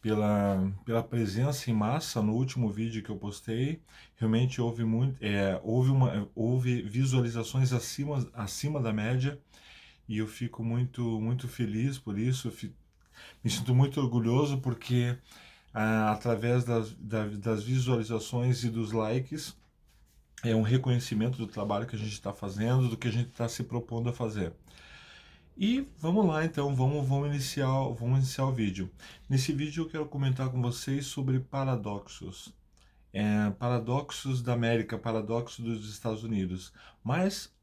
pela presença em massa no último vídeo que eu postei. Realmente houve houve visualizações acima da média, e eu fico muito feliz por isso. Me sinto muito orgulhoso porque através das visualizações e dos likes é um reconhecimento do trabalho que a gente está fazendo, do que a gente está se propondo a fazer. E vamos lá então, vamos iniciar o vídeo. Nesse vídeo eu quero comentar com vocês sobre paradoxos. Paradoxos da América, paradoxos dos Estados Unidos. Mas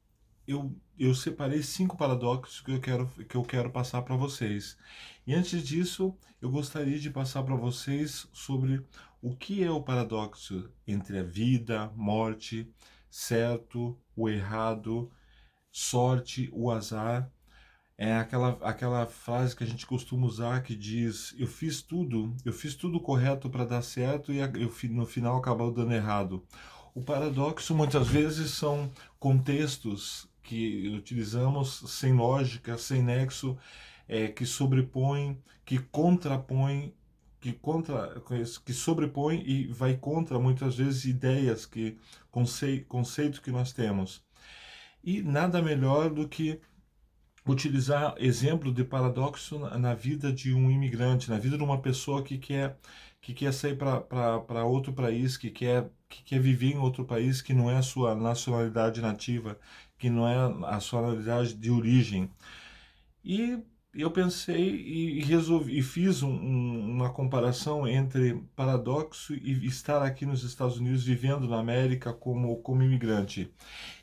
eu separei 5 paradoxos que eu quero passar para vocês. E antes disso, eu gostaria de passar para vocês sobre o que é o paradoxo entre a vida, morte, certo, o errado, sorte, o azar. É aquela frase que a gente costuma usar que diz: eu fiz tudo correto para dar certo e no final acabou dando errado. O paradoxo muitas vezes são contextos que utilizamos sem lógica, sem nexo, que sobrepõem, que contrapõem, que sobrepõe e vai contra muitas vezes ideias conceitos que nós temos. E nada melhor do que utilizar exemplo de paradoxo na vida de um imigrante, na vida de uma pessoa que quer sair para outro país, que quer viver em outro país que não é a sua nacionalidade nativa, que não é a sua nacionalidade de origem. E eu pensei e resolvi e fiz uma comparação entre paradoxo e estar aqui nos Estados Unidos vivendo na América como imigrante.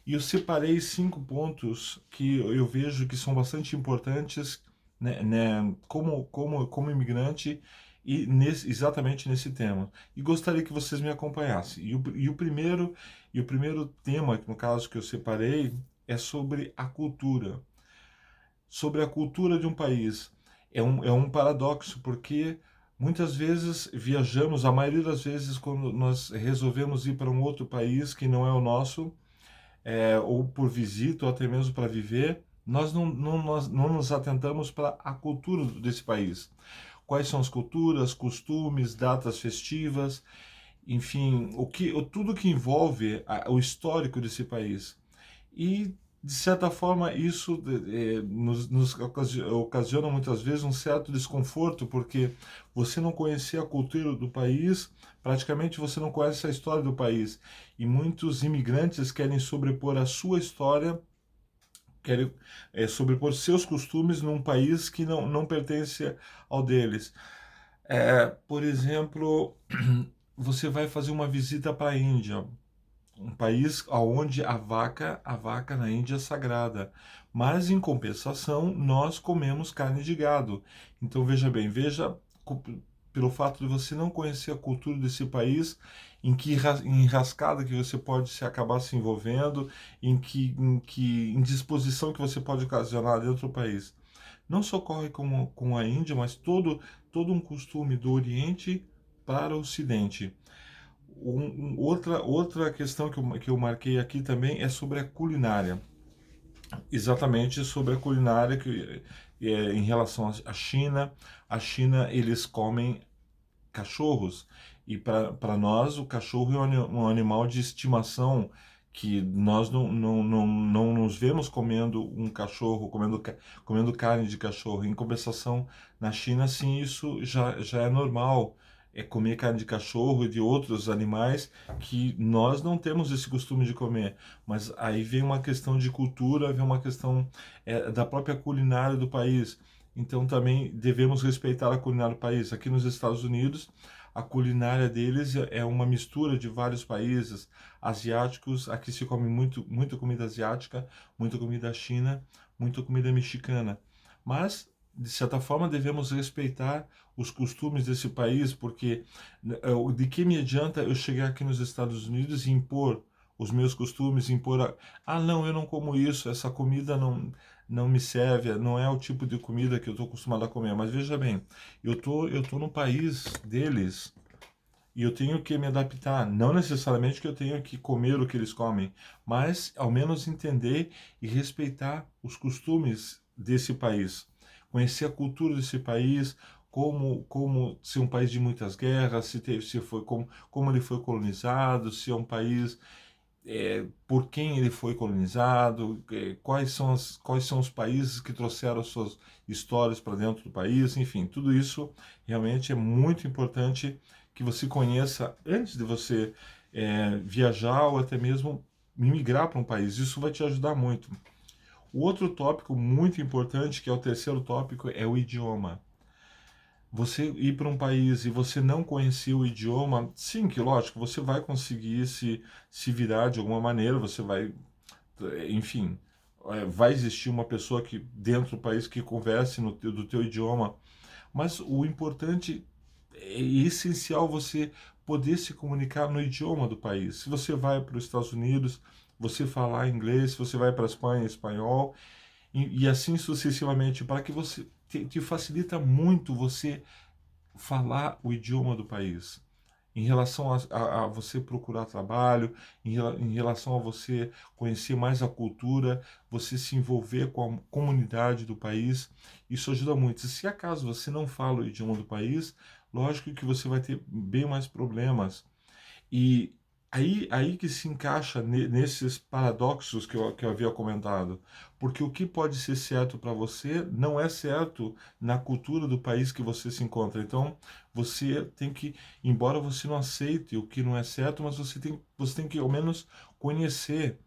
E eu separei 5 pontos que eu vejo que são bastante importantes, né, como imigrante e exatamente nesse tema. E gostaria que vocês me acompanhassem. E o primeiro tema, no caso que eu separei, é sobre a cultura. Sobre a cultura de um país. É um paradoxo, porque muitas vezes viajamos, a maioria das vezes, quando nós resolvemos ir para um outro país que não é o nosso, ou por visita, ou até mesmo para viver, nós não nos atentamos para a cultura desse país. Quais são as culturas, costumes, datas festivas, enfim, tudo que envolve o histórico desse país. E, de certa forma, isso nos ocasiona muitas vezes um certo desconforto, porque você não conhecer a cultura do país, praticamente você não conhece a história do país. E muitos imigrantes querem sobrepor a sua história, querem sobrepor seus costumes num país que não pertence ao deles. Por exemplo, você vai fazer uma visita para a Índia, um país onde a vaca na Índia é sagrada. Mas, em compensação, nós comemos carne de gado. Então, veja bem, pelo fato de você não conhecer a cultura desse país, em enrascada que você pode acabar se envolvendo, em que indisposição que você pode ocasionar dentro do país. Não só ocorre com a Índia, mas todo um costume do Oriente para o Ocidente. Outra questão que eu marquei aqui também é sobre a culinária. Exatamente sobre a culinária em relação à China. A China, eles comem cachorros. E para nós, o cachorro é um animal de estimação que nós não nos vemos comendo um cachorro, comendo carne de cachorro. Em compensação, na China, sim, isso já é normal. É comer carne de cachorro e de outros animais que nós não temos esse costume de comer. Mas aí vem uma questão de cultura, vem uma questão da própria culinária do país. Então também devemos respeitar a culinária do país. Aqui nos Estados Unidos, a culinária deles é uma mistura de vários países asiáticos. Aqui se come muita comida asiática, muita comida china, muita comida mexicana. Mas, de certa forma, devemos respeitar os costumes desse país, porque de que me adianta eu chegar aqui nos Estados Unidos e impor os meus costumes, não, eu não como isso, essa comida não me serve, não é o tipo de comida que eu estou acostumado a comer. Mas veja bem, eu tô no país deles e eu tenho que me adaptar. Não necessariamente que eu tenha que comer o que eles comem, mas ao menos entender e respeitar os costumes desse país. Conhecer a cultura desse país, como ser um país de muitas guerras, se foi, como ele foi colonizado, se é um país, por quem ele foi colonizado, quais são os países que trouxeram as suas histórias para dentro do país, enfim, tudo isso realmente é muito importante que você conheça antes de você viajar ou até mesmo migrar para um país. Isso vai te ajudar muito. O outro tópico muito importante, que é o terceiro tópico, é o idioma. Você ir para um país e você não conhecer o idioma, sim, que lógico, você vai conseguir se virar de alguma maneira, você vai, enfim, vai existir uma pessoa que dentro do país que converse do teu idioma, mas o importante é essencial você poder se comunicar no idioma do país. Se você vai para os Estados Unidos, você falar inglês, se você vai para a Espanha, espanhol, e assim sucessivamente, para que você te facilita muito você falar o idioma do país. Em relação a você procurar trabalho, em relação a você conhecer mais a cultura, você se envolver com a comunidade do país, isso ajuda muito. E se acaso você não fala o idioma do país, lógico que você vai ter bem mais problemas. E aí que se encaixa nesses paradoxos que eu havia comentado. Porque o que pode ser certo para você não é certo na cultura do país que você se encontra. Então, você tem que, embora você não aceite o que não é certo, mas você tem que ao menos conhecer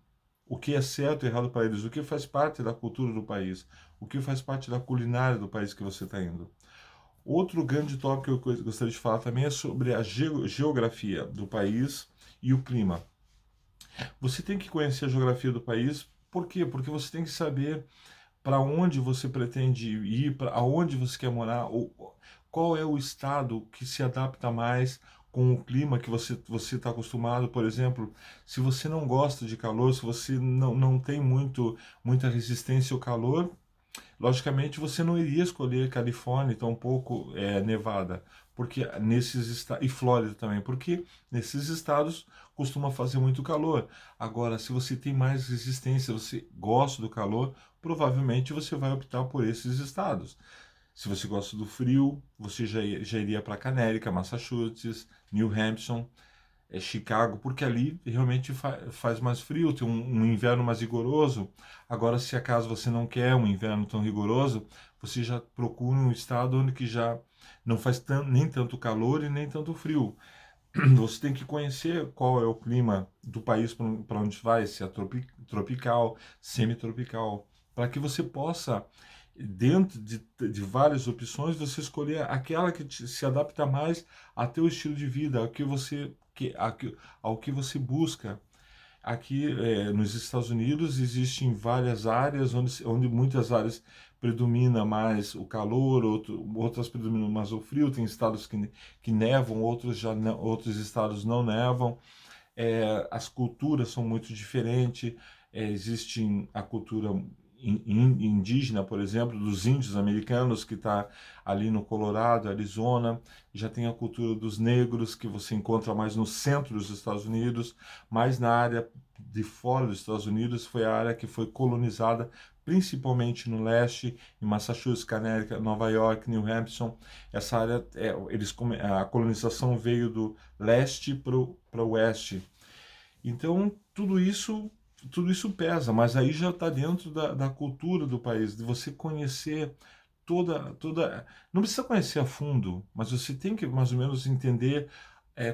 o que é certo e errado para eles, o que faz parte da cultura do país, o que faz parte da culinária do país que você está indo. Outro grande tópico que eu gostaria de falar também é sobre a geografia do país e o clima. Você tem que conhecer a geografia do país, por quê? Porque você tem que saber para onde você pretende ir, para aonde você quer morar, ou qual é o estado que se adapta mais com o clima que você está acostumado. Por exemplo, se você não gosta de calor, se você não tem muita resistência ao calor, logicamente, você não iria escolher Califórnia, tampouco Nevada, porque nesses estados, e Flórida também, porque nesses estados costuma fazer muito calor. Agora, se você tem mais resistência, você gosta do calor, provavelmente você vai optar por esses estados. Se você gosta do frio, você já iria para Connecticut, Massachusetts, New Hampshire, Chicago, porque ali realmente faz mais frio, tem um inverno mais rigoroso. Agora, se acaso você não quer um inverno tão rigoroso, você já procura um estado onde que já não faz nem tanto calor e nem tanto frio. Você tem que conhecer qual é o clima do país para onde vai, se é tropical, semitropical, para que você possa, dentro de várias opções, você escolher aquela que se adapta mais ao teu estilo de vida, ao que você busca. Aqui nos Estados Unidos existem várias áreas onde muitas áreas predomina mais o calor, outras predominam mais o frio. Tem estados que nevam, outros estados não nevam. As culturas são muito diferentes. Existe a cultura indígena, por exemplo, dos índios americanos, que está ali no Colorado, Arizona. Já tem a cultura dos negros, que você encontra mais no centro dos Estados Unidos, mais na área de fora dos Estados Unidos. Foi a área que foi colonizada principalmente no leste, em Massachusetts, Connecticut, Nova York, New Hampshire. Essa área, a colonização veio do leste para o oeste. Então, tudo isso pesa, mas aí já está dentro da cultura do país, de você conhecer toda. Não precisa conhecer a fundo, mas você tem que mais ou menos entender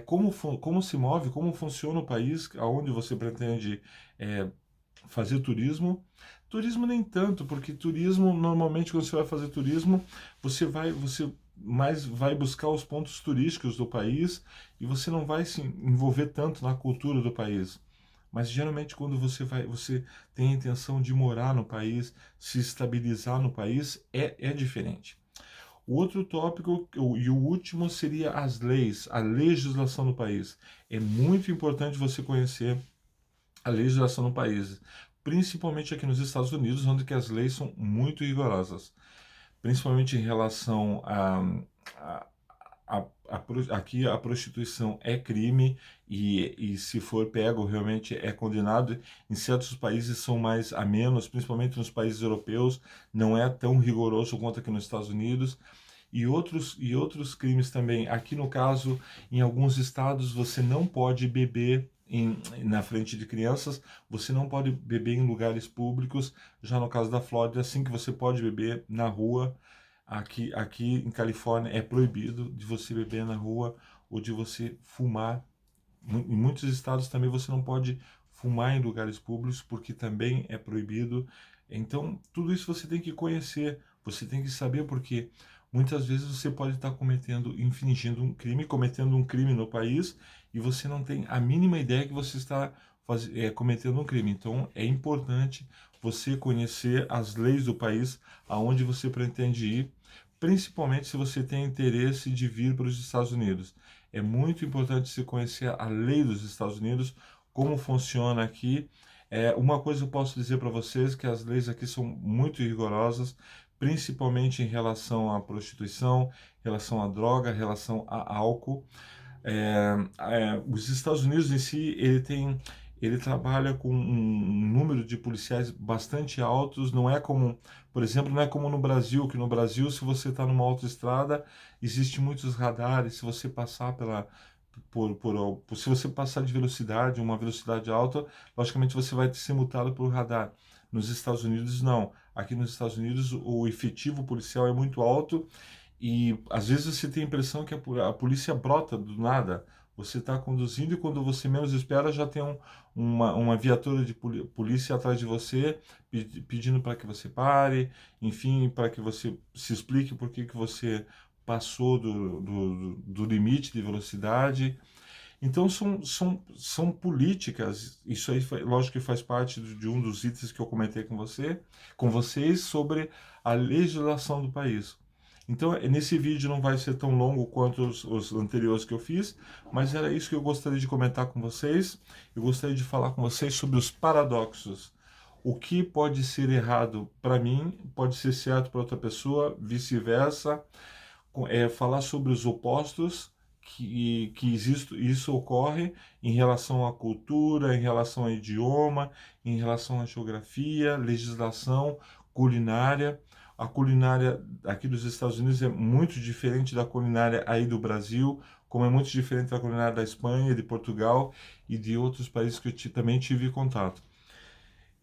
como se move, como funciona o país, aonde você pretende fazer turismo. Turismo nem tanto, porque turismo, normalmente quando você vai fazer turismo, você mais vai buscar os pontos turísticos do país e você não vai se envolver tanto na cultura do país. Mas geralmente quando você tem a intenção de morar no país, se estabilizar no país, é diferente. O outro tópico e o último seria as leis, a legislação do país. É muito importante você conhecer a legislação no país, principalmente aqui nos Estados Unidos, onde que as leis são muito rigorosas, principalmente em relação a, aqui a prostituição é crime e se for pego realmente é condenado. Em certos países são mais amenos, principalmente nos países europeus, não é tão rigoroso quanto aqui nos Estados Unidos. e outros crimes também. Aqui no caso, em alguns estados você não pode beber na frente de crianças, você não pode beber em lugares públicos. Já no caso da Flórida, assim que você pode beber na rua. Aqui em Califórnia é proibido de você beber na rua ou de você fumar. Em muitos estados também você não pode fumar em lugares públicos porque também é proibido. Então, tudo isso você tem que conhecer, você tem que saber porque muitas vezes você pode estar infringindo um crime, cometendo um crime no país e você não tem a mínima ideia que você está cometendo um crime. Então, é importante você conhecer as leis do país aonde você pretende ir, principalmente se você tem interesse de vir para os Estados Unidos. É muito importante você conhecer a lei dos Estados Unidos, como funciona aqui. Uma coisa eu posso dizer para vocês, que as leis aqui são muito rigorosas, principalmente em relação à prostituição, relação à droga, relação a álcool. Os Estados Unidos em si, ele trabalha com um número de policiais bastante altos. Não é como, por exemplo, não é como no Brasil, que no Brasil, se você está numa autoestrada, existe muitos radares. Se você passar se você passar de velocidade, uma velocidade alta, logicamente você vai ser multado por radar. Nos Estados Unidos, não. Aqui nos Estados Unidos, o efetivo policial é muito alto e às vezes você tem a impressão que a polícia brota do nada. Você está conduzindo e quando você menos espera já tem uma viatura de polícia atrás de você pedindo para que você pare, enfim, para que você se explique por que você passou do limite de velocidade. Então são políticas, isso aí lógico que faz parte de um dos itens que eu comentei com vocês sobre a legislação do país. Então, nesse vídeo não vai ser tão longo quanto os anteriores que eu fiz, mas era isso que eu gostaria de comentar com vocês. Eu gostaria de falar com vocês sobre os paradoxos. O que pode ser errado para mim, pode ser certo para outra pessoa, vice-versa. Falar sobre os opostos, que isso ocorre em relação à cultura, em relação ao idioma, em relação à geografia, legislação, culinária. A culinária aqui dos Estados Unidos é muito diferente da culinária aí do Brasil, como é muito diferente da culinária da Espanha, de Portugal e de outros países que eu também tive contato.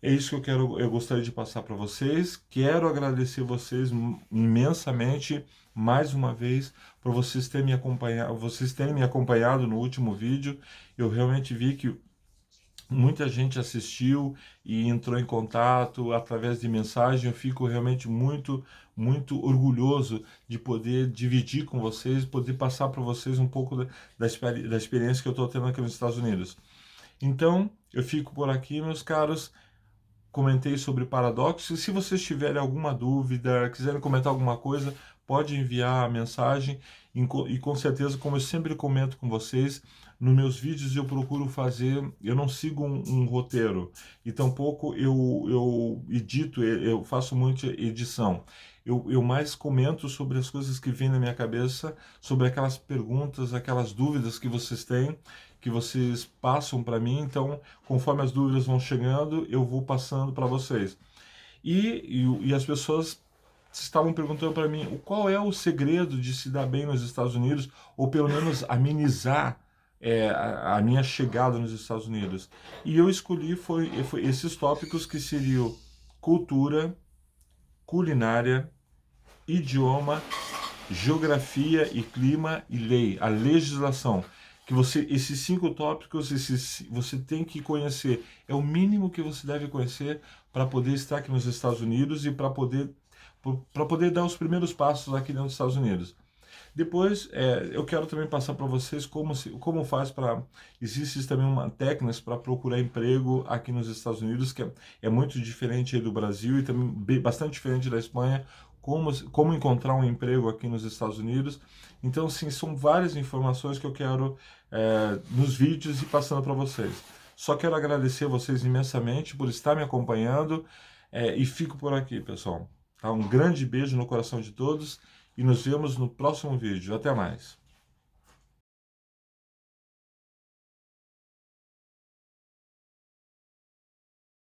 É isso que eu gostaria de passar para vocês. Quero agradecer vocês imensamente mais uma vez por vocês terem me acompanhado no último vídeo. Eu realmente vi que muita gente assistiu e entrou em contato através de mensagem. Eu fico realmente muito orgulhoso de poder dividir com vocês, poder passar para vocês um pouco da experiência que eu estou tendo aqui nos Estados Unidos. Então, eu fico por aqui, meus caros. Comentei sobre paradoxos. Se vocês tiverem alguma dúvida, quiserem comentar alguma coisa, pode enviar a mensagem. E com certeza, como eu sempre comento com vocês, nos meus vídeos eu procuro fazer, eu não sigo um roteiro, e tampouco eu edito, eu faço muita edição. Eu mais comento sobre as coisas que vêm na minha cabeça, sobre aquelas perguntas, aquelas dúvidas que vocês têm, que vocês passam para mim. Então, conforme as dúvidas vão chegando, eu vou passando para vocês. E as pessoas estavam perguntando para mim qual é o segredo de se dar bem nos Estados Unidos, ou pelo menos amenizar a minha chegada nos Estados Unidos. E eu escolhi foi esses tópicos que seriam cultura, culinária, idioma, geografia e clima e lei, a legislação. Que esses 5 tópicos, você tem que conhecer. É o mínimo que você deve conhecer para poder estar aqui nos Estados Unidos e para poder dar os primeiros passos aqui nos Estados Unidos. Depois, eu quero também passar para vocês como faz para... Existe também técnicas para procurar emprego aqui nos Estados Unidos, que é muito diferente aí do Brasil e também bastante diferente da Espanha. Como encontrar um emprego aqui nos Estados Unidos. Então, sim, são várias informações que eu quero nos vídeos e passando para vocês. Só quero agradecer a vocês imensamente por estar me acompanhando e fico por aqui, pessoal. Tá? Um grande beijo no coração de todos e nos vemos no próximo vídeo. Até mais.